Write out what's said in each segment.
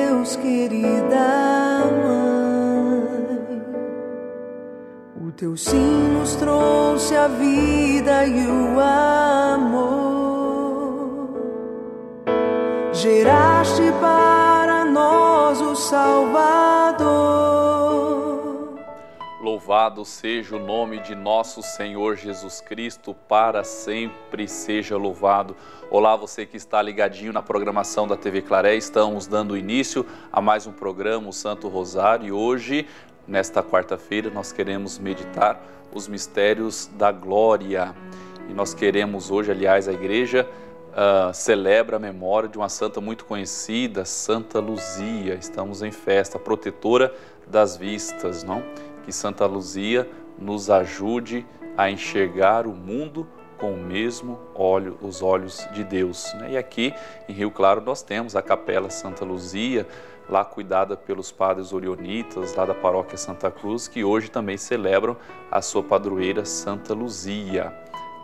Deus, querida mãe. O teu sim nos trouxe a vida e o amor. Geraste para nós o Salvador. Louvado seja o nome de nosso Senhor Jesus Cristo, para sempre seja louvado. Olá, você que está ligadinho na programação da TV Claré, estamos dando início a mais um programa, o Santo Rosário, e hoje, nesta quarta-feira, nós queremos meditar os mistérios da glória. E nós queremos hoje, aliás, a igreja celebra a memória de uma santa muito conhecida, Santa Luzia. Estamos em festa, protetora das vistas, não? Que Santa Luzia nos ajude a enxergar o mundo com o mesmo olho, os olhos de Deus. E aqui em Rio Claro nós temos a Capela Santa Luzia, lá cuidada pelos padres orionitas, lá da paróquia Santa Cruz, que hoje também celebram a sua padroeira Santa Luzia.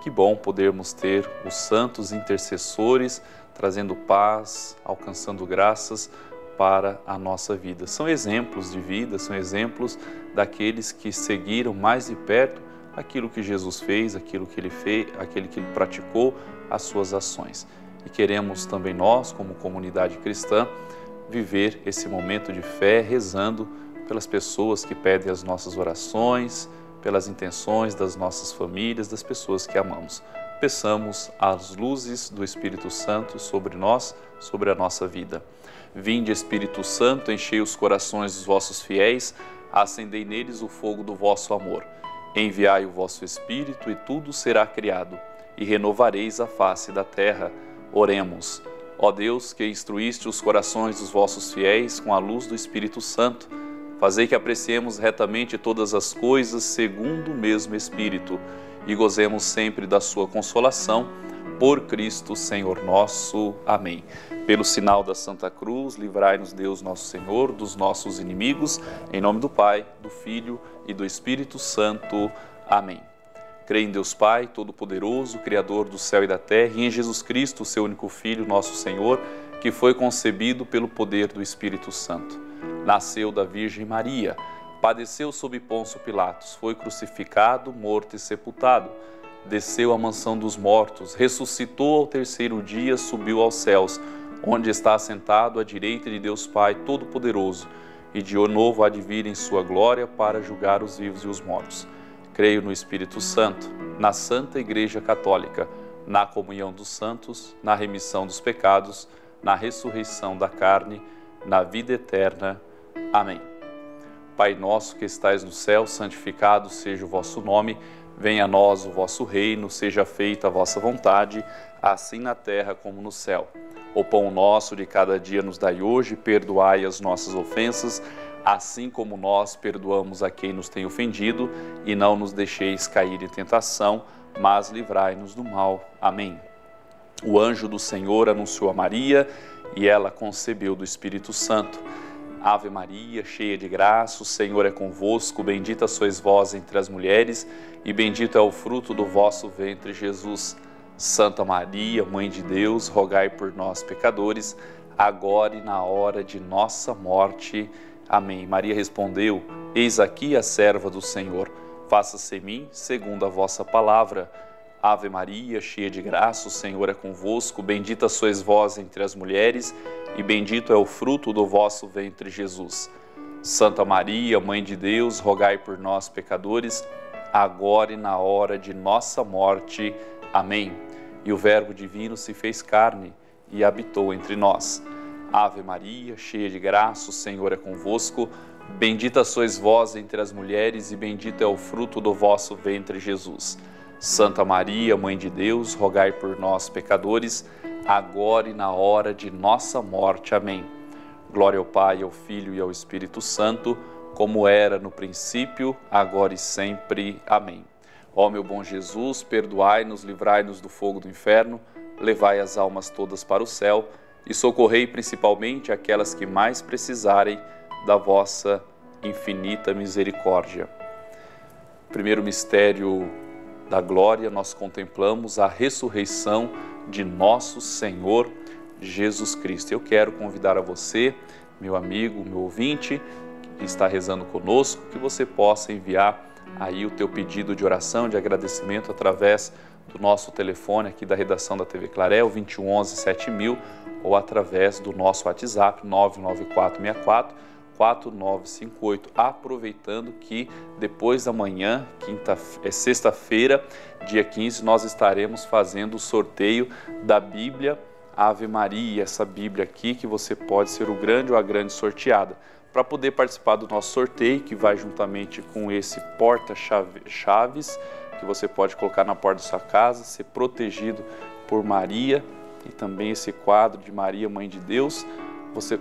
Que bom podermos ter os santos intercessores, trazendo paz, alcançando graças para a nossa vida. São exemplos de vida, são exemplos daqueles que seguiram mais de perto aquilo que Jesus fez, aquilo que ele fez, aquele que ele praticou, as suas ações. E queremos também nós, como comunidade cristã, viver esse momento de fé rezando pelas pessoas que pedem as nossas orações, pelas intenções das nossas famílias, das pessoas que amamos. Peçamos as luzes do Espírito Santo sobre nós, sobre a nossa vida. Vinde, Espírito Santo, enchei os corações dos vossos fiéis, acendei neles o fogo do vosso amor. Enviai o vosso Espírito e tudo será criado, e renovareis a face da terra. Oremos. Ó Deus, que instruíste os corações dos vossos fiéis com a luz do Espírito Santo, fazei que apreciemos retamente todas as coisas segundo o mesmo Espírito, e gozemos sempre da sua consolação, por Cristo Senhor nosso. Amém. Pelo sinal da Santa Cruz, livrai-nos Deus nosso Senhor dos nossos inimigos, em nome do Pai, do Filho e do Espírito Santo. Amém. Creio em Deus Pai, Todo-Poderoso, Criador do céu e da terra, e em Jesus Cristo, seu único Filho, nosso Senhor, que foi concebido pelo poder do Espírito Santo. Nasceu da Virgem Maria, padeceu sob Pôncio Pilatos, foi crucificado, morto e sepultado, desceu à mansão dos mortos, ressuscitou ao terceiro dia, subiu aos céus, onde está assentado à direita de Deus Pai Todo-Poderoso, e de novo há de vir em sua glória para julgar os vivos e os mortos. Creio no Espírito Santo, na Santa Igreja Católica, na comunhão dos santos, na remissão dos pecados, na ressurreição da carne, na vida eterna. Amém. Pai nosso que estais no céu, santificado seja o vosso nome. Venha a nós o vosso reino, seja feita a vossa vontade, assim na terra como no céu. O pão nosso de cada dia nos dai hoje, perdoai as nossas ofensas, assim como nós perdoamos a quem nos tem ofendido, e não nos deixeis cair em tentação, mas livrai-nos do mal. Amém. O anjo do Senhor anunciou a Maria, e ela concebeu do Espírito Santo. Ave Maria, cheia de graça, o Senhor é convosco, bendita sois vós entre as mulheres, e bendito é o fruto do vosso ventre, Jesus. Santa Maria, Mãe de Deus, rogai por nós, pecadores, agora e na hora de nossa morte. Amém. Maria respondeu: Eis aqui a serva do Senhor, faça-se em mim segundo a vossa palavra. Ave Maria, cheia de graça, o Senhor é convosco, bendita sois vós entre as mulheres, e bendito é o fruto do vosso ventre, Jesus. Santa Maria, Mãe de Deus, rogai por nós, pecadores, agora e na hora de nossa morte. Amém. E o Verbo divino se fez carne e habitou entre nós. Ave Maria, cheia de graça, o Senhor é convosco, bendita sois vós entre as mulheres, e bendito é o fruto do vosso ventre, Jesus. Santa Maria, Mãe de Deus, rogai por nós, pecadores, agora e na hora de nossa morte. Amém. Glória ao Pai, ao Filho e ao Espírito Santo, como era no princípio, agora e sempre. Amém. Ó meu bom Jesus, perdoai-nos, livrai-nos do fogo do inferno, levai as almas todas para o céu e socorrei principalmente aquelas que mais precisarem da vossa infinita misericórdia. Primeiro mistério da glória, nós contemplamos a ressurreição de nosso Senhor Jesus Cristo. Eu quero convidar a você, meu amigo, meu ouvinte, que está rezando conosco, que você possa enviar aí o teu pedido de oração, de agradecimento através do nosso telefone aqui da redação da TV Claré, o 2111 7000, ou através do nosso WhatsApp 99464 4958, aproveitando que depois da manhã, sexta-feira, dia 15, nós estaremos fazendo o sorteio da Bíblia Ave Maria, essa Bíblia aqui que você pode ser o grande ou a grande sorteada. Para poder participar do nosso sorteio, que vai juntamente com esse porta-chaves, que você pode colocar na porta da sua casa, ser protegido por Maria, e também esse quadro de Maria, Mãe de Deus, você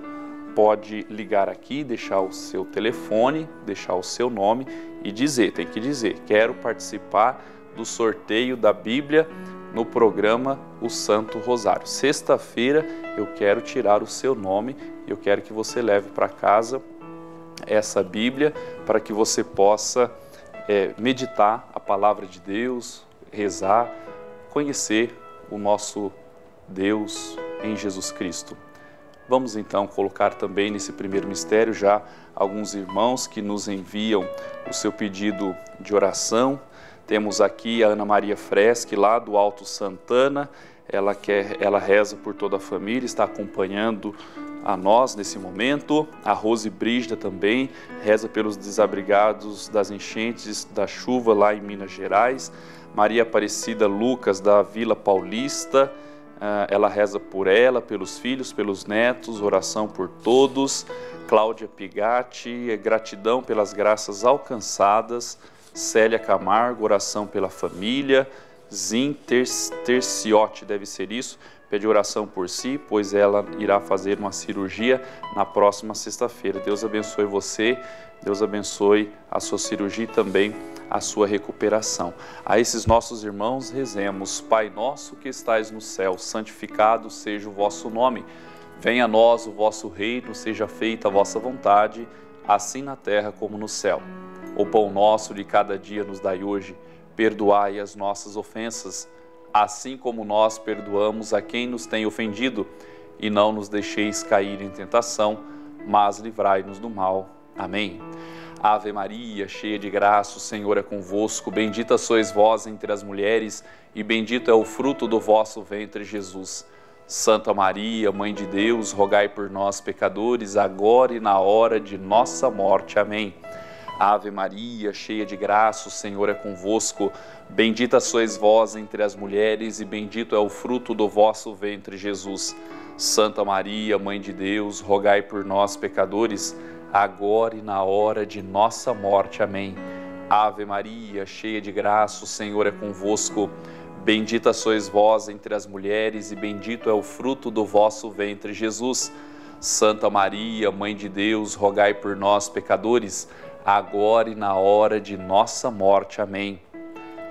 pode ligar aqui, deixar o seu telefone, deixar o seu nome e tem que dizer, quero participar do sorteio da Bíblia no programa O Santo Rosário. Sexta-feira eu quero tirar o seu nome e eu quero que você leve para casa essa Bíblia para que você possa meditar a palavra de Deus, rezar, conhecer o nosso Deus em Jesus Cristo. Vamos então colocar também nesse primeiro mistério já alguns irmãos que nos enviam o seu pedido de oração. Temos aqui a Ana Maria Freschi, lá do Alto Santana. Ela reza por toda a família, está acompanhando a nós nesse momento. A Rose Brígida também reza pelos desabrigados das enchentes da chuva lá em Minas Gerais. Maria Aparecida Lucas, da Vila Paulista, ela reza por ela, pelos filhos, pelos netos, oração por todos. Cláudia Pigatti, gratidão pelas graças alcançadas. Célia Camargo, oração pela família. Zin Terciotti, deve ser isso, pede oração por si, pois ela irá fazer uma cirurgia na próxima sexta-feira. Deus abençoe você, Deus abençoe a sua cirurgia e também a sua recuperação. A esses nossos irmãos rezemos: Pai nosso que estais no céu, santificado seja o vosso nome. Venha a nós o vosso reino, seja feita a vossa vontade, assim na terra como no céu. O pão nosso de cada dia nos dai hoje. Perdoai as nossas ofensas, assim como nós perdoamos a quem nos tem ofendido. E não nos deixeis cair em tentação, mas livrai-nos do mal. Amém. Ave Maria, cheia de graça, o Senhor é convosco. Bendita sois vós entre as mulheres, e bendito é o fruto do vosso ventre, Jesus. Santa Maria, Mãe de Deus, rogai por nós, pecadores, agora e na hora de nossa morte. Amém. Ave Maria, cheia de graça, o Senhor é convosco. Bendita sois vós entre as mulheres, e bendito é o fruto do vosso ventre, Jesus. Santa Maria, Mãe de Deus, rogai por nós, pecadores, agora e na hora de nossa morte. Amém. Ave Maria, cheia de graça, o Senhor é convosco. Bendita sois vós entre as mulheres, e bendito é o fruto do vosso ventre, Jesus. Santa Maria, Mãe de Deus, rogai por nós, pecadores, agora e na hora de nossa morte. Amém.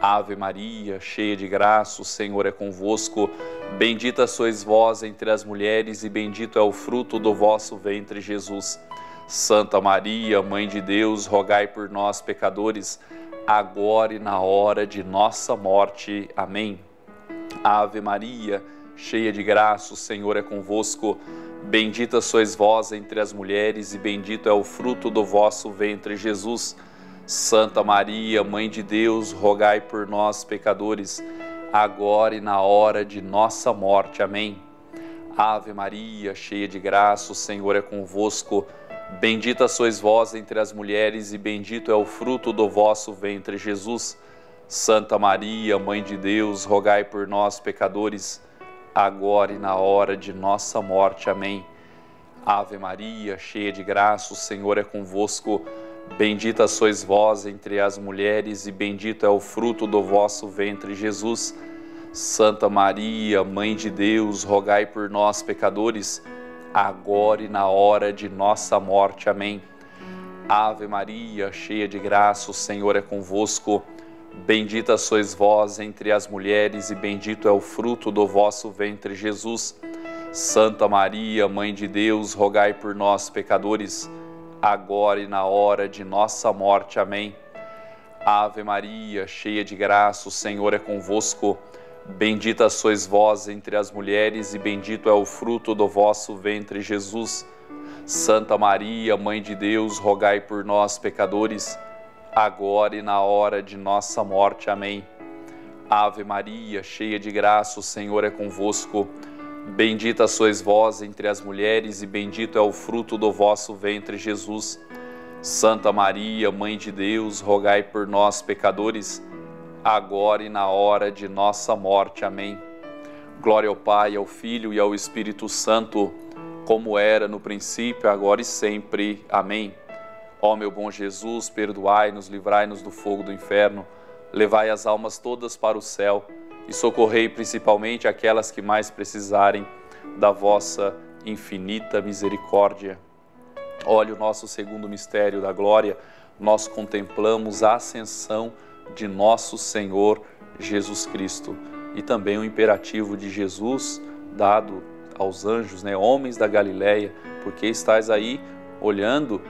Ave Maria, cheia de graça, o Senhor é convosco. Bendita sois vós entre as mulheres, e bendito é o fruto do vosso ventre, Jesus. Santa Maria, Mãe de Deus, rogai por nós, pecadores, agora e na hora de nossa morte. Amém. Ave Maria, cheia de graça, o Senhor é convosco. Bendita sois vós entre as mulheres, e bendito é o fruto do vosso ventre, Jesus. Santa Maria, Mãe de Deus, rogai por nós, pecadores, agora e na hora de nossa morte. Amém. Ave Maria, cheia de graça, o Senhor é convosco. Bendita sois vós entre as mulheres, e bendito é o fruto do vosso ventre, Jesus. Santa Maria, Mãe de Deus, rogai por nós, pecadores, agora e na hora de nossa morte. Amém. Ave Maria, cheia de graça, o Senhor é convosco. Bendita sois vós entre as mulheres, e bendito é o fruto do vosso ventre, Jesus. Santa Maria, Mãe de Deus, rogai por nós, pecadores, agora e na hora de nossa morte. Amém. Ave Maria, cheia de graça, o Senhor é convosco. Bendita sois vós entre as mulheres, e bendito é o fruto do vosso ventre, Jesus. Santa Maria, Mãe de Deus, rogai por nós, pecadores, agora e na hora de nossa morte. Amém. Ave Maria, cheia de graça, o Senhor é convosco. Bendita sois vós entre as mulheres, e bendito é o fruto do vosso ventre, Jesus. Santa Maria, Mãe de Deus, rogai por nós, pecadores, agora e na hora de nossa morte. Amém. Ave Maria, cheia de graça, o Senhor é convosco. Bendita sois vós entre as mulheres, e bendito é o fruto do vosso ventre, Jesus. Santa Maria, Mãe de Deus, rogai por nós, pecadores, agora e na hora de nossa morte. Amém. Glória ao Pai, ao Filho e ao Espírito Santo, como era no princípio, agora e sempre. Amém. Ó meu bom Jesus, perdoai-nos, livrai-nos do fogo do inferno, levai as almas todas para o céu e socorrei principalmente aquelas que mais precisarem da vossa infinita misericórdia. Olha o nosso segundo mistério da glória, nós contemplamos a ascensão de nosso Senhor Jesus Cristo e também o imperativo de Jesus dado aos anjos, homens da Galileia, porque estais aí olhando,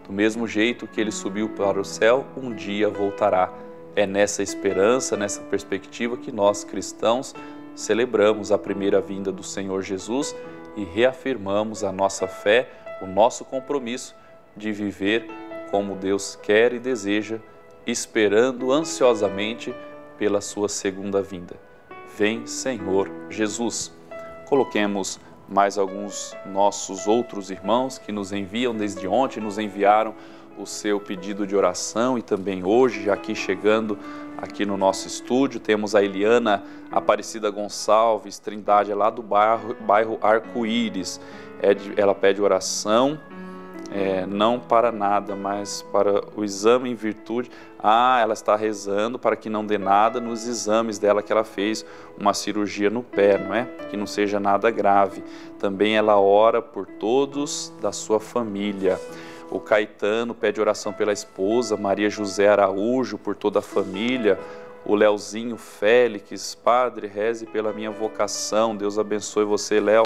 do mesmo jeito que ele subiu para o céu, um dia voltará. É nessa esperança, nessa perspectiva que nós cristãos celebramos a primeira vinda do Senhor Jesus e reafirmamos a nossa fé, o nosso compromisso de viver como Deus quer e deseja, esperando ansiosamente pela sua segunda vinda. Vem, Senhor Jesus. Coloquemos mais alguns nossos outros irmãos que nos enviam desde ontem, nos enviaram o seu pedido de oração e também hoje, já aqui chegando aqui no nosso estúdio, temos a Eliana Aparecida Gonçalves Trindade, lá do bairro Arco-Íris. Ela pede oração, não para nada, mas para o exame em virtude. Ela está rezando para que não dê nada nos exames dela, que ela fez uma cirurgia no pé, que não seja nada grave. Também ela ora por todos da sua família. O Caetano pede oração pela esposa, Maria José Araújo, por toda a família. O Leozinho Félix, Padre, reze pela minha vocação. Deus abençoe você, Léo.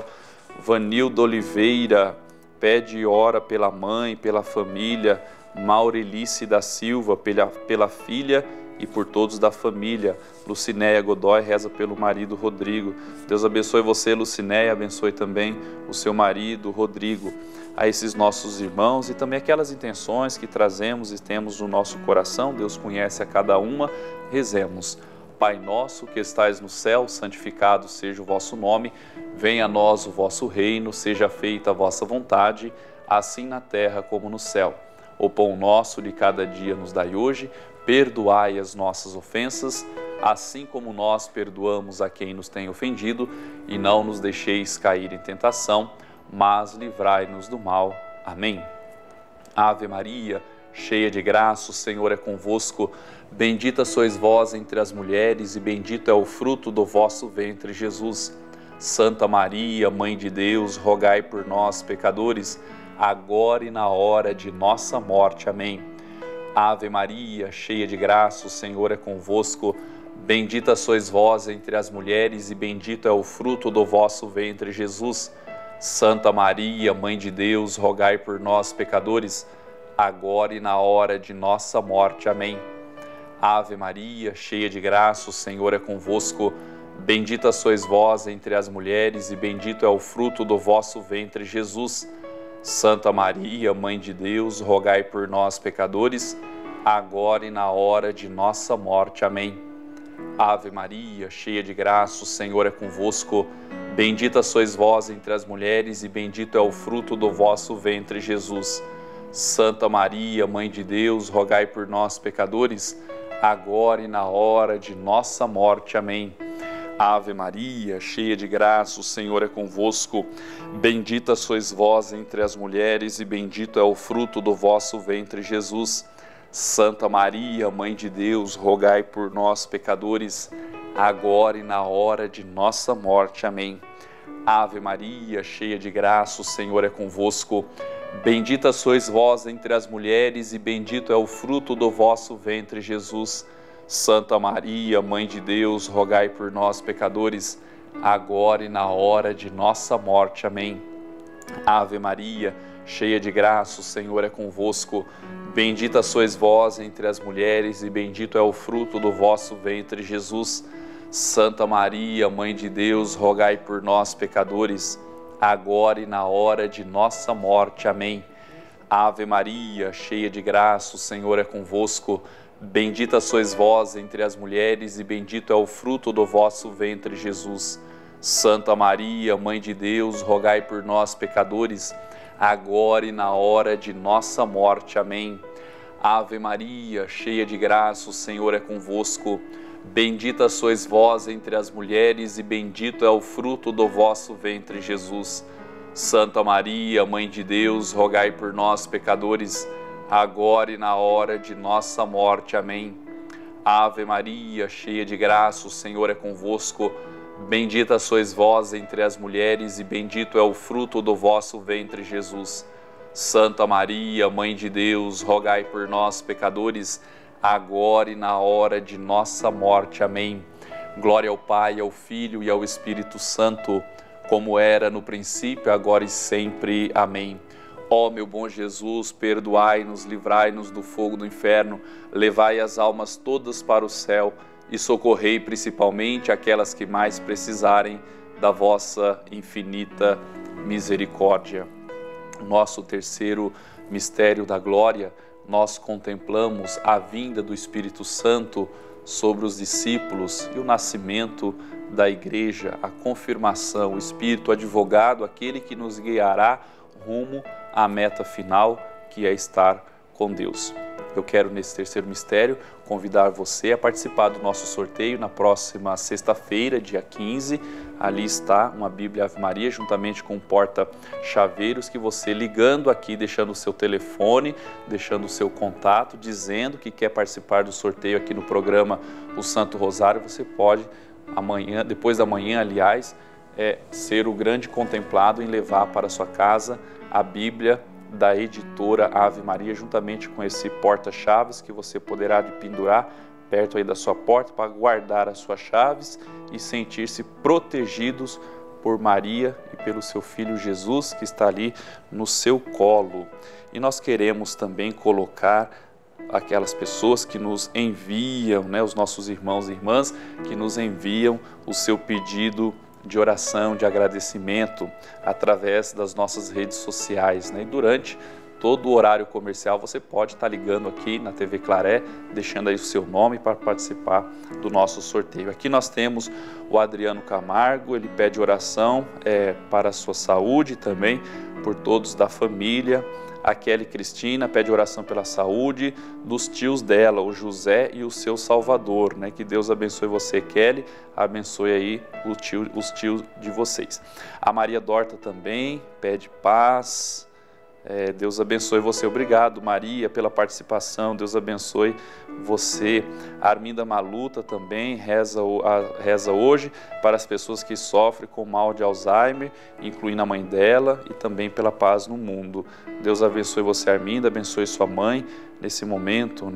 Vanildo Oliveira pede e ora pela mãe, pela família. Maurelice da Silva, pela filha e por todos da família. Lucinéia Godoy reza pelo marido Rodrigo. Deus abençoe você, Lucinéia, abençoe também o seu marido Rodrigo. A esses nossos irmãos e também aquelas intenções que trazemos e temos no nosso coração, Deus conhece a cada uma, rezemos. Pai nosso que estais no céu, santificado seja o vosso nome, venha a nós o vosso reino, seja feita a vossa vontade, assim na terra como no céu. O pão nosso de cada dia nos dai hoje, perdoai as nossas ofensas, assim como nós perdoamos a quem nos tem ofendido, e não nos deixeis cair em tentação, mas livrai-nos do mal. Amém. Ave Maria, cheia de graça, o Senhor é convosco. Bendita sois vós entre as mulheres, e bendito é o fruto do vosso ventre, Jesus. Santa Maria, Mãe de Deus, rogai por nós, pecadores, agora e na hora de nossa morte. Amém. Ave Maria, cheia de graça, o Senhor é convosco. Bendita sois vós entre as mulheres, e bendito é o fruto do vosso ventre, Jesus. Santa Maria, Mãe de Deus, rogai por nós, pecadores, agora e na hora de nossa morte. Amém. Ave Maria, cheia de graça, o Senhor é convosco. Bendita sois vós entre as mulheres, e bendito é o fruto do vosso ventre, Jesus. Santa Maria, Mãe de Deus, rogai por nós, pecadores, agora e na hora de nossa morte. Amém. Ave Maria, cheia de graça, o Senhor é convosco. Bendita sois vós entre as mulheres, e bendito é o fruto do vosso ventre, Jesus. Santa Maria, Mãe de Deus, rogai por nós, pecadores, agora e na hora de nossa morte. Amém. Ave Maria, cheia de graça, o Senhor é convosco. Bendita sois vós entre as mulheres, e bendito é o fruto do vosso ventre, Jesus. Santa Maria, Mãe de Deus, rogai por nós, pecadores, agora e na hora de nossa morte. Amém. Ave Maria, cheia de graça, o Senhor é convosco. Bendita sois vós entre as mulheres, e bendito é o fruto do vosso ventre, Jesus. Santa Maria, Mãe de Deus, rogai por nós, pecadores, agora e na hora de nossa morte. Amém. Ave Maria, cheia de graça, o Senhor é convosco. Bendita sois vós entre as mulheres, e bendito é o fruto do vosso ventre, Jesus. Santa Maria, Mãe de Deus, rogai por nós, pecadores, agora e na hora de nossa morte. Amém. Ave Maria, cheia de graça, o Senhor é convosco. Bendita sois vós entre as mulheres e bendito é o fruto do vosso ventre, Jesus. Santa Maria, Mãe de Deus, rogai por nós, pecadores, agora e na hora de nossa morte. Amém. Ave Maria, cheia de graça, o Senhor é convosco. Bendita sois vós entre as mulheres e bendito é o fruto do vosso ventre, Jesus. Santa Maria, Mãe de Deus, rogai por nós, pecadores, agora e na hora de nossa morte. Amém. Ave Maria, cheia de graça, o Senhor é convosco. Bendita sois vós entre as mulheres e bendito é o fruto do vosso ventre, Jesus. Santa Maria, Mãe de Deus, rogai por nós, pecadores, agora e na hora de nossa morte. Amém. Glória ao Pai, ao Filho e ao Espírito Santo, como era no princípio, agora e sempre. Amém. Ó meu bom Jesus, perdoai-nos, livrai-nos do fogo do inferno, levai as almas todas para o céu e socorrei principalmente aquelas que mais precisarem da vossa infinita misericórdia. Nosso terceiro mistério da glória, nós contemplamos a vinda do Espírito Santo sobre os discípulos e o nascimento da igreja, a confirmação, o Espírito advogado, aquele que nos guiará rumo à meta final, que é estar com Deus. Eu quero, nesse terceiro mistério, convidar você a participar do nosso sorteio na próxima sexta-feira, dia 15. Ali está uma Bíblia Ave Maria, juntamente com um porta-chaveiros, que você ligando aqui, deixando o seu telefone, deixando o seu contato, dizendo que quer participar do sorteio aqui no programa O Santo Rosário, você pode, amanhã, depois da manhã, aliás, ser o grande contemplado em levar para sua casa a Bíblia da editora Ave Maria, juntamente com esse porta-chaves que você poderá pendurar perto aí da sua porta para guardar as suas chaves e sentir-se protegidos por Maria e pelo seu Filho Jesus, que está ali no seu colo. E nós queremos também colocar aquelas pessoas que nos enviam, os nossos irmãos e irmãs, que nos enviam o seu pedido de oração, de agradecimento através das nossas redes sociais, E durante todo o horário comercial você pode estar ligando aqui na TV Claré, deixando aí o seu nome para participar do nosso sorteio. Aqui nós temos o Adriano Camargo, ele pede oração para a sua saúde também, por todos da família. A Kelly Cristina pede oração pela saúde dos tios dela, o José e o seu Salvador, Que Deus abençoe você, Kelly, abençoe aí os tios de vocês. A Maria Dorta também pede paz. Deus abençoe você. Obrigado, Maria, pela participação. Deus abençoe você. A Arminda Maluta também reza hoje para as pessoas que sofrem com mal de Alzheimer, incluindo a mãe dela, e também pela paz no mundo. Deus abençoe você, Arminda, abençoe sua mãe nesse momento,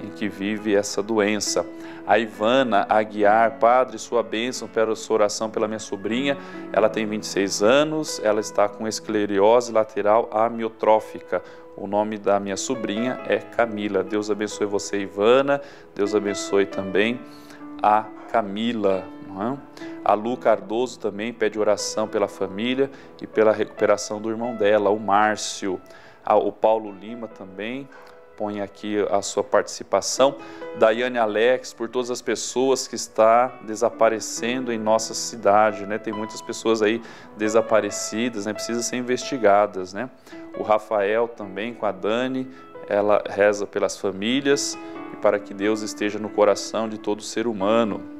em que vive essa doença. A Ivana Aguiar, Padre, sua bênção para a sua oração pela minha sobrinha. Ela tem 26 anos, ela está com esclerose lateral amiotrófica. O nome da minha sobrinha é Camila. Deus abençoe você, Ivana. Deus abençoe também a Camila. A Lu Cardoso também pede oração pela família e pela recuperação do irmão dela, o Márcio. O Paulo Lima também põe aqui a sua participação. Daiane Alex, por todas as pessoas que estão desaparecendo em nossa cidade, Tem muitas pessoas aí desaparecidas, precisam ser investigadas, O Rafael também, com a Dani, ela reza pelas famílias e para que Deus esteja no coração de todo ser humano.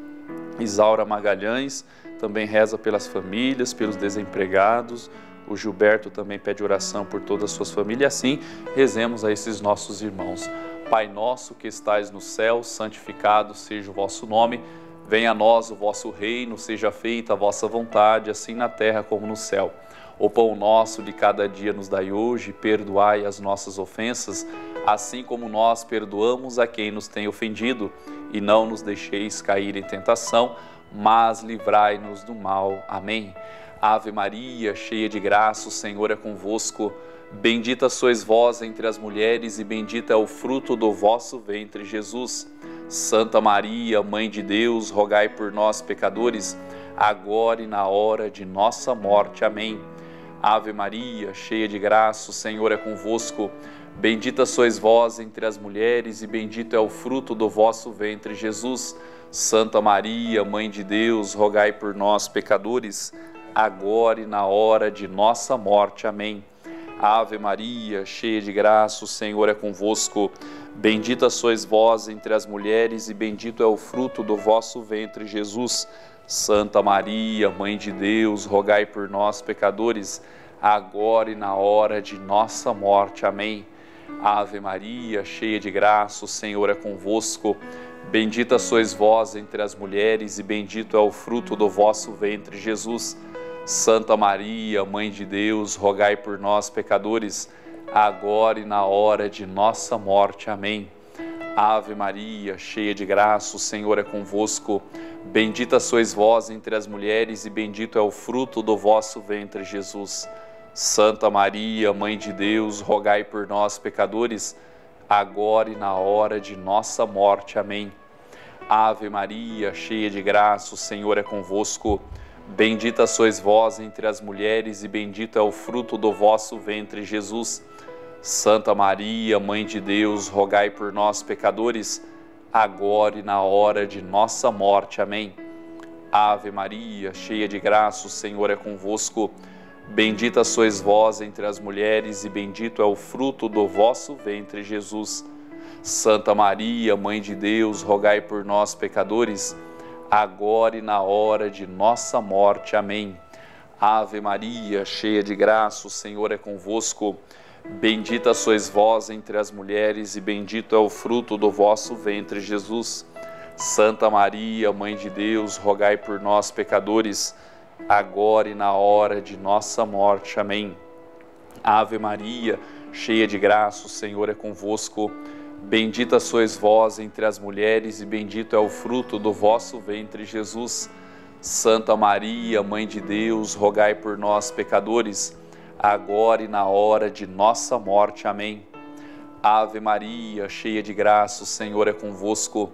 Isaura Magalhães também reza pelas famílias, pelos desempregados. O Gilberto também pede oração por todas as suas famílias. E assim, rezemos a esses nossos irmãos. Pai nosso que estais no céu, santificado seja o vosso nome. Venha a nós o vosso reino, seja feita a vossa vontade, assim na terra como no céu. O pão nosso de cada dia nos dai hoje, perdoai as nossas ofensas, assim como nós perdoamos a quem nos tem ofendido. E não nos deixeis cair em tentação, mas livrai-nos do mal. Amém. Ave Maria, cheia de graça, o Senhor é convosco. Bendita sois vós entre as mulheres e bendito é o fruto do vosso ventre, Jesus. Santa Maria, Mãe de Deus, rogai por nós, pecadores, agora e na hora de nossa morte. Amém. Ave Maria, cheia de graça, o Senhor é convosco. Bendita sois vós entre as mulheres e bendito é o fruto do vosso ventre, Jesus. Santa Maria, Mãe de Deus, rogai por nós, pecadores, agora e na hora de nossa morte. Amém. Ave Maria, cheia de graça, o Senhor é convosco. Bendita sois vós entre as mulheres e bendito é o fruto do vosso ventre, Jesus. Santa Maria, Mãe de Deus, rogai por nós, pecadores, agora e na hora de nossa morte. Amém. Ave Maria, cheia de graça, o Senhor é convosco. Bendita sois vós entre as mulheres e bendito é o fruto do vosso ventre, Jesus. Santa Maria, Mãe de Deus, rogai por nós, pecadores, agora e na hora de nossa morte. Amém. Ave Maria, cheia de graça, o Senhor é convosco. Bendita sois vós entre as mulheres e bendito é o fruto do vosso ventre, Jesus. Santa Maria, Mãe de Deus, rogai por nós, pecadores, agora e na hora de nossa morte. Amém. Ave Maria, cheia de graça, o Senhor é convosco. Bendita sois vós entre as mulheres e bendito é o fruto do vosso ventre, Jesus. Santa Maria, Mãe de Deus, rogai por nós, pecadores, agora e na hora de nossa morte. Amém. Ave Maria, cheia de graça, o Senhor é convosco. Bendita sois vós entre as mulheres e bendito é o fruto do vosso ventre, Jesus. Santa Maria, Mãe de Deus, rogai por nós, pecadores, agora e na hora de nossa morte. Amém. Ave Maria, cheia de graça, o Senhor é convosco. Bendita sois vós entre as mulheres e bendito é o fruto do vosso ventre, Jesus. Santa Maria, Mãe de Deus, rogai por nós, pecadores, agora e na hora de nossa morte. Amém. Ave Maria, cheia de graça, o Senhor é convosco. Bendita sois vós entre as mulheres e bendito é o fruto do vosso ventre, Jesus. Santa Maria, Mãe de Deus, rogai por nós, pecadores, agora e na hora de nossa morte. Amém. Ave Maria, cheia de graça, o Senhor é convosco.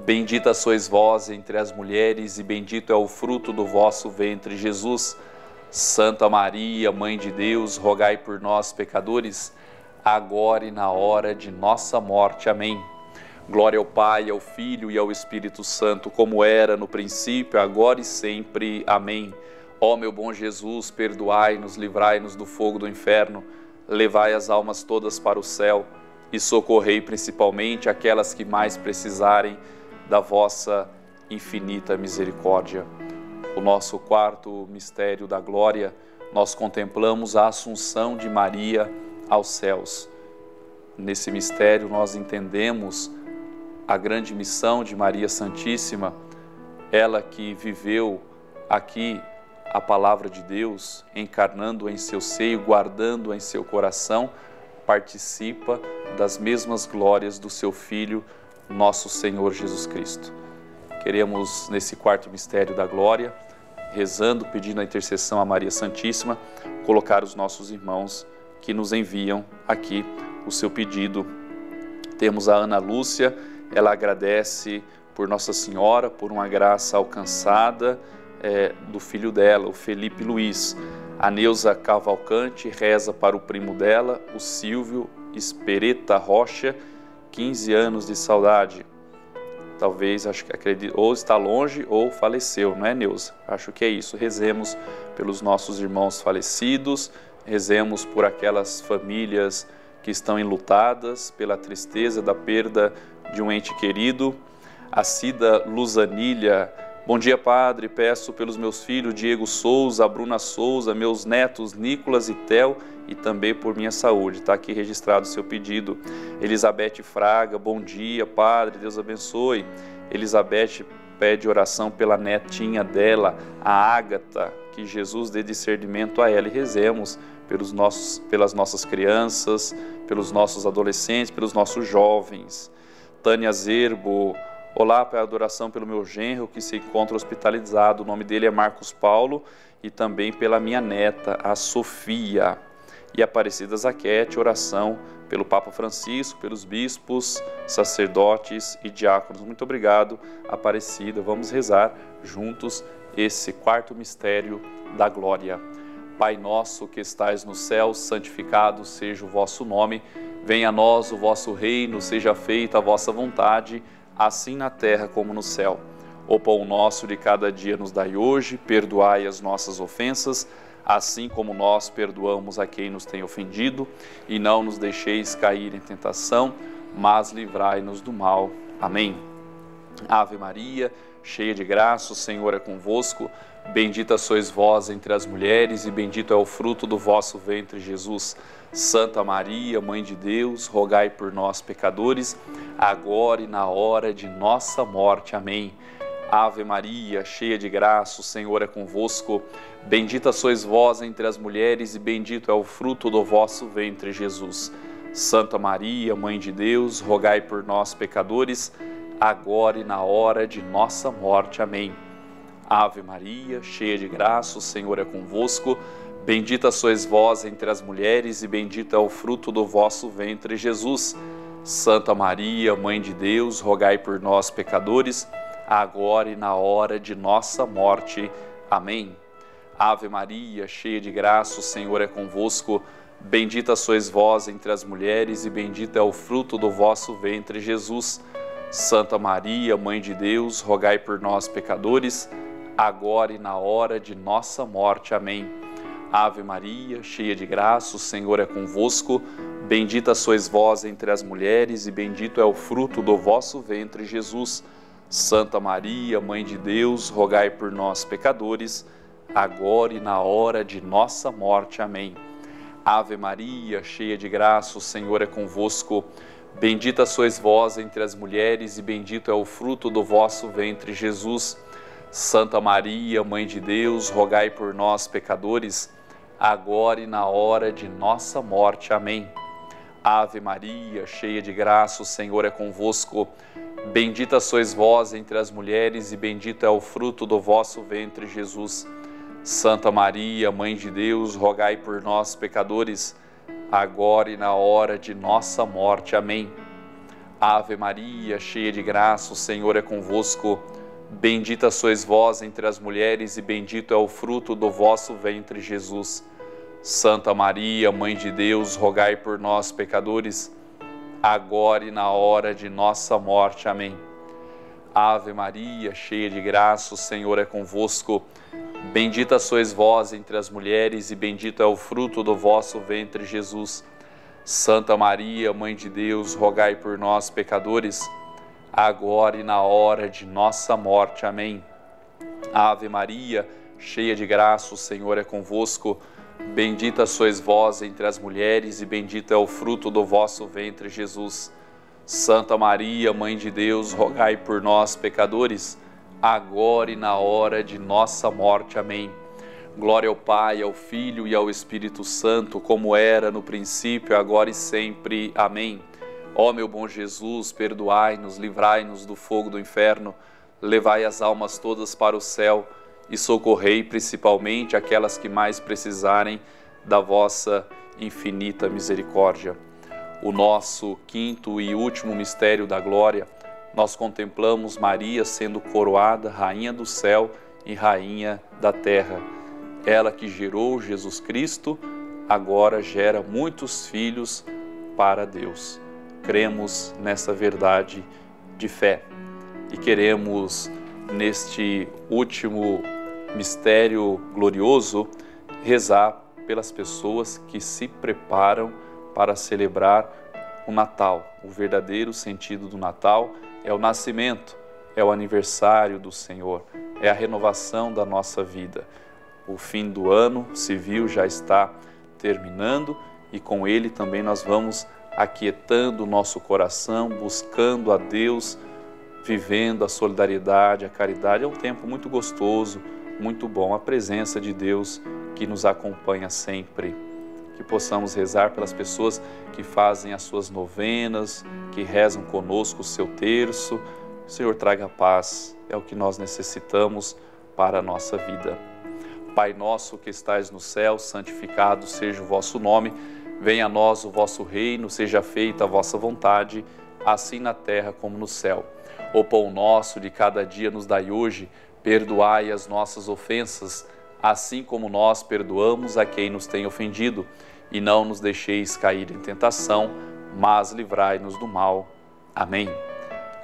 Bendita sois vós entre as mulheres e bendito é o fruto do vosso ventre, Jesus. Santa Maria, Mãe de Deus, rogai por nós, pecadores, agora e na hora de nossa morte. Amém. Glória ao Pai, ao Filho e ao Espírito Santo, como era no princípio, agora e sempre. Amém. Ó meu bom Jesus, perdoai-nos, livrai-nos do fogo do inferno, levai as almas todas para o céu e socorrei principalmente aquelas que mais precisarem da vossa infinita misericórdia. O nosso quarto mistério da glória, nós contemplamos a Assunção de Maria aos céus. Nesse mistério nós entendemos a grande missão de Maria Santíssima, ela que viveu aqui a palavra de Deus, encarnando em seu seio, guardando em seu coração, participa das mesmas glórias do seu Filho, nosso Senhor Jesus Cristo. Queremos, nesse quarto mistério da glória, rezando, pedindo a intercessão a Maria Santíssima, colocar os nossos irmãos que nos enviam aqui o seu pedido. Temos a Ana Lúcia, ela agradece por Nossa Senhora, por uma graça alcançada do filho dela, o Felipe Luiz. A Neuza Cavalcante reza para o primo dela, o Silvio Espereta Rocha, 15 anos de saudade. Talvez, acredito, ou está longe ou faleceu, não é, Neuza? Acho que é isso. Rezemos pelos nossos irmãos falecidos, rezemos por aquelas famílias que estão enlutadas pela tristeza da perda de um ente querido. A Cida Luzanilha, bom dia, Padre, peço pelos meus filhos Diego Souza, Bruna Souza, meus netos Nicolas e Theo e também por minha saúde. Está aqui registrado o seu pedido. Elizabeth Fraga, bom dia, Padre, Deus abençoe. Elizabeth pede oração pela netinha dela, a Ágata, que Jesus dê discernimento a ela, e rezemos pelas nossas crianças, pelos nossos adolescentes, pelos nossos jovens. Tânia Zerbo, olá, Pai, adoração pelo meu genro que se encontra hospitalizado, o nome dele é Marcos Paulo, e também pela minha neta, a Sofia. E Aparecida Zaquete, oração pelo Papa Francisco, pelos bispos, sacerdotes e diáconos. Muito obrigado, Aparecida. Vamos rezar juntos esse quarto mistério da glória. Pai nosso que estais no céu, santificado seja o vosso nome. Venha a nós o vosso reino, seja feita a vossa vontade, assim na terra como no céu. O pão nosso de cada dia nos dai hoje, perdoai as nossas ofensas, assim como nós perdoamos a quem nos tem ofendido, e não nos deixeis cair em tentação, mas livrai-nos do mal. Amém. Ave Maria, cheia de graça, o Senhor é convosco. Bendita sois vós entre as mulheres, e bendito é o fruto do vosso ventre, Jesus. Santa Maria, Mãe de Deus, rogai por nós, pecadores, agora e na hora de nossa morte. Amém. Ave Maria, cheia de graça, o Senhor é convosco. Bendita sois vós entre as mulheres, e bendito é o fruto do vosso ventre, Jesus. Santa Maria, Mãe de Deus, rogai por nós, pecadores, agora e na hora de nossa morte. Amém. Ave Maria, cheia de graça, o Senhor é convosco. Bendita sois vós entre as mulheres, e bendito é o fruto do vosso ventre, Jesus. Santa Maria, Mãe de Deus, rogai por nós, pecadores, agora e na hora de nossa morte. Amém. Ave Maria, cheia de graça, o Senhor é convosco. Bendita sois vós entre as mulheres, e bendito é o fruto do vosso ventre, Jesus. Santa Maria, Mãe de Deus, rogai por nós, pecadores, agora e na hora de nossa morte. Amém. Ave Maria, cheia de graça, o Senhor é convosco. Bendita sois vós entre as mulheres, e bendito é o fruto do vosso ventre, Jesus. Santa Maria, Mãe de Deus, rogai por nós, pecadores, agora e na hora de nossa morte. Amém. Ave Maria, cheia de graça, o Senhor é convosco. Bendita sois vós entre as mulheres, e bendito é o fruto do vosso ventre, Jesus. Santa Maria, Mãe de Deus, rogai por nós, pecadores, agora e na hora de nossa morte. Amém. Ave Maria, cheia de graça, o Senhor é convosco. Bendita sois vós entre as mulheres, e bendito é o fruto do vosso ventre, Jesus. Santa Maria, Mãe de Deus, rogai por nós, pecadores, agora e na hora de nossa morte. Amém. Ave Maria, cheia de graça, o Senhor é convosco. Bendita sois vós entre as mulheres, e bendito é o fruto do vosso ventre, Jesus. Santa Maria, Mãe de Deus, rogai por nós, pecadores, agora e na hora de nossa morte. Amém. Ave Maria, cheia de graça, o Senhor é convosco. Bendita sois vós entre as mulheres, e bendito é o fruto do vosso ventre, Jesus. Santa Maria, Mãe de Deus, rogai por nós, pecadores, agora e na hora de nossa morte. Amém. Ave Maria, cheia de graça, o Senhor é convosco. Bendita sois vós entre as mulheres, e bendito é o fruto do vosso ventre, Jesus. Santa Maria, Mãe de Deus, rogai por nós, pecadores, agora e na hora de nossa morte. Amém. Glória ao Pai, ao Filho e ao Espírito Santo, como era no princípio, agora e sempre. Amém. Ó meu bom Jesus, perdoai-nos, livrai-nos do fogo do inferno, levai as almas todas para o céu e socorrei principalmente aquelas que mais precisarem da vossa infinita misericórdia. O nosso quinto e último mistério da glória, nós contemplamos Maria sendo coroada Rainha do céu e Rainha da terra. Ela que gerou Jesus Cristo, agora gera muitos filhos para Deus. Cremos nessa verdade de fé e queremos, neste último mistério glorioso, rezar pelas pessoas que se preparam para celebrar o Natal. O verdadeiro sentido do Natal é o nascimento, é o aniversário do Senhor, é a renovação da nossa vida. O fim do ano civil já está terminando e com ele também nós vamos aquietando o nosso coração, buscando a Deus, vivendo a solidariedade, a caridade. É um tempo muito gostoso, muito bom, a presença de Deus que nos acompanha sempre. Que possamos rezar pelas pessoas que fazem as suas novenas, que rezam conosco o seu terço. O Senhor traga paz, é o que nós necessitamos para a nossa vida. Pai nosso que estais no céu, santificado seja o vosso nome. Venha a nós o vosso reino, seja feita a vossa vontade, assim na terra como no céu. O pão nosso de cada dia nos dai hoje, perdoai as nossas ofensas, assim como nós perdoamos a quem nos tem ofendido. E não nos deixeis cair em tentação, mas livrai-nos do mal. Amém.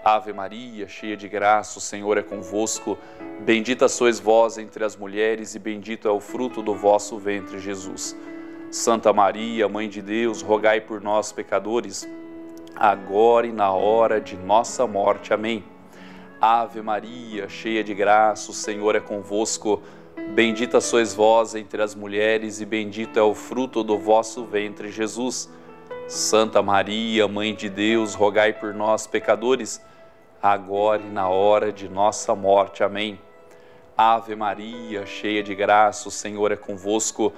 Ave Maria, cheia de graça, o Senhor é convosco. Bendita sois vós entre as mulheres e bendito é o fruto do vosso ventre, Jesus. Santa Maria, Mãe de Deus, rogai por nós, pecadores, agora e na hora de nossa morte. Amém. Ave Maria, cheia de graça, o Senhor é convosco. Bendita sois vós entre as mulheres e bendito é o fruto do vosso ventre, Jesus. Santa Maria, Mãe de Deus, rogai por nós, pecadores, agora e na hora de nossa morte. Amém. Ave Maria, cheia de graça, o Senhor é convosco.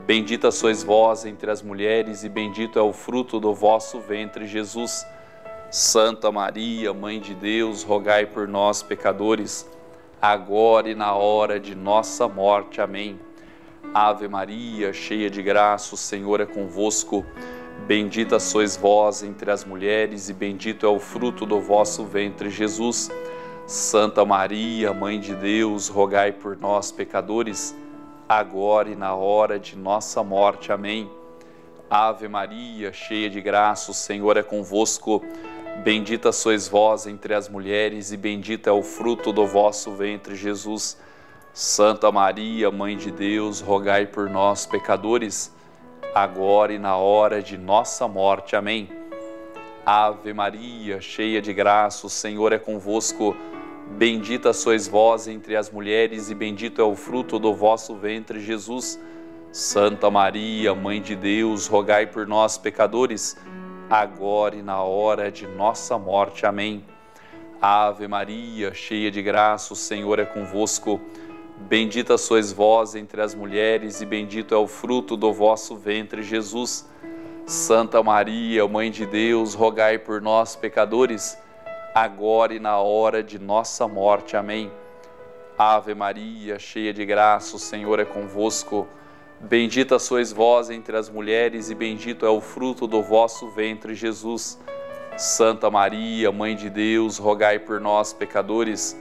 Bendita sois vós entre as mulheres e bendito é o fruto do vosso ventre, Jesus. Santa Maria, Mãe de Deus, rogai por nós, pecadores, agora e na hora de nossa morte. Amém. Ave Maria, cheia de graça, o Senhor é convosco. Bendita sois vós entre as mulheres e bendito é o fruto do vosso ventre, Jesus. Santa Maria, Mãe de Deus, rogai por nós, pecadores, agora e na hora de nossa morte. Amém. Ave Maria, cheia de graça, o Senhor é convosco. Bendita sois vós entre as mulheres e bendito é o fruto do vosso ventre, Jesus. Santa Maria, Mãe de Deus, rogai por nós, pecadores, agora e na hora de nossa morte. Amém. Ave Maria, cheia de graça, o Senhor é convosco. Bendita sois vós entre as mulheres e bendito é o fruto do vosso ventre, Jesus. Santa Maria, Mãe de Deus, rogai por nós, pecadores, agora e na hora de nossa morte. Amém. Ave Maria, cheia de graça, o Senhor é convosco. Bendita sois vós entre as mulheres e bendito é o fruto do vosso ventre, Jesus. Santa Maria, Mãe de Deus, rogai por nós, pecadores, agora e na hora de nossa morte. Amém. Ave Maria, cheia de graça, o Senhor é convosco. Bendita sois vós entre as mulheres e bendito é o fruto do vosso ventre, Jesus. Santa Maria, Mãe de Deus, rogai por nós, pecadores,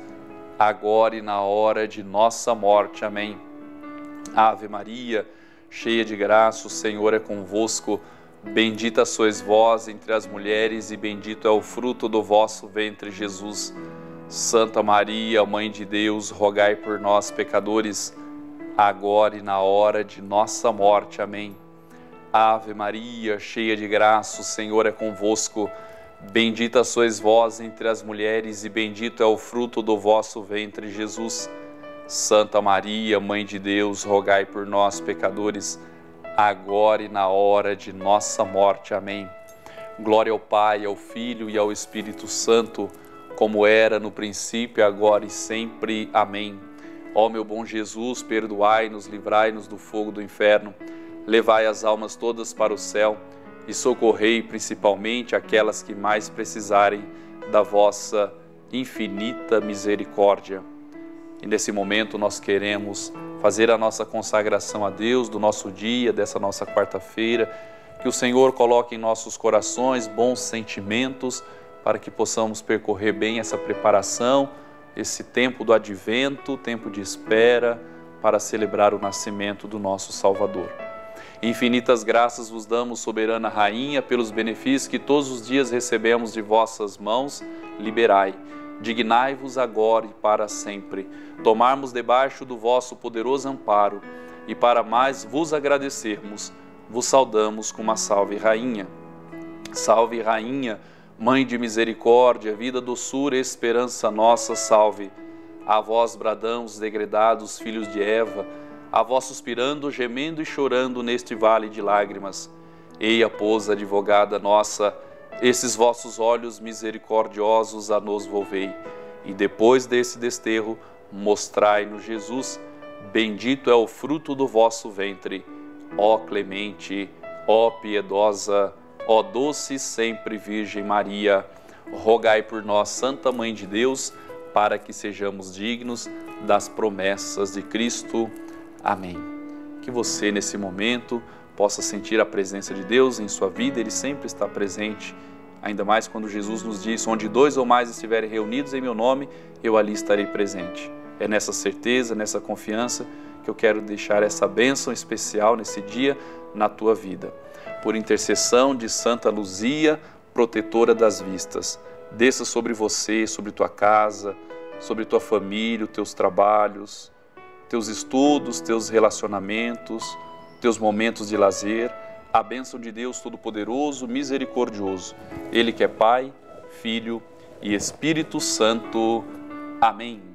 agora e na hora de nossa morte. Amém. Ave Maria, cheia de graça, o Senhor é convosco. Bendita sois vós entre as mulheres e bendito é o fruto do vosso ventre, Jesus. Santa Maria, Mãe de Deus, rogai por nós, pecadores, agora e na hora de nossa morte. Amém. Ave Maria, cheia de graça, o Senhor é convosco. Bendita sois vós entre as mulheres e bendito é o fruto do vosso ventre, Jesus. Santa Maria, Mãe de Deus, rogai por nós, pecadores, agora e na hora de nossa morte. Amém. Glória ao Pai, ao Filho e ao Espírito Santo, como era no princípio, agora e sempre. Amém. Ó meu bom Jesus, perdoai-nos, livrai-nos do fogo do inferno, levai as almas todas para o céu e socorrei principalmente aquelas que mais precisarem da vossa infinita misericórdia. E nesse momento nós queremos fazer a nossa consagração a Deus do nosso dia, dessa nossa quarta-feira, que o Senhor coloque em nossos corações bons sentimentos para que possamos percorrer bem essa preparação, esse tempo do advento, tempo de espera para celebrar o nascimento do nosso Salvador. Infinitas graças vos damos, soberana Rainha, pelos benefícios que todos os dias recebemos de vossas mãos, liberai. Dignai-vos agora e para sempre, tomarmos debaixo do vosso poderoso amparo, e para mais vos agradecermos, vos saudamos com uma salve, Rainha. Salve, Rainha, Mãe de misericórdia, vida, doçura, esperança nossa, salve. A vós bradamos, degredados filhos de Eva, a vós suspirando, gemendo e chorando neste vale de lágrimas. Eia, pois, advogada nossa, esses vossos olhos misericordiosos a nos volvei, e depois desse desterro, mostrai-nos Jesus, bendito é o fruto do vosso ventre. Ó clemente, ó piedosa, ó doce sempre Virgem Maria, rogai por nós, Santa Mãe de Deus, para que sejamos dignos das promessas de Cristo. Amém. Que você, nesse momento, possa sentir a presença de Deus em sua vida. Ele sempre está presente, ainda mais quando Jesus nos diz: onde 2 ou mais estiverem reunidos em meu nome, eu ali estarei presente. É nessa certeza, nessa confiança que eu quero deixar essa bênção especial nesse dia na tua vida. Por intercessão de Santa Luzia, protetora das vistas, desça sobre você, sobre tua casa, sobre tua família, os teus trabalhos, teus estudos, teus relacionamentos, teus momentos de lazer, a bênção de Deus Todo-Poderoso, Misericordioso, Ele que é Pai, Filho e Espírito Santo. Amém.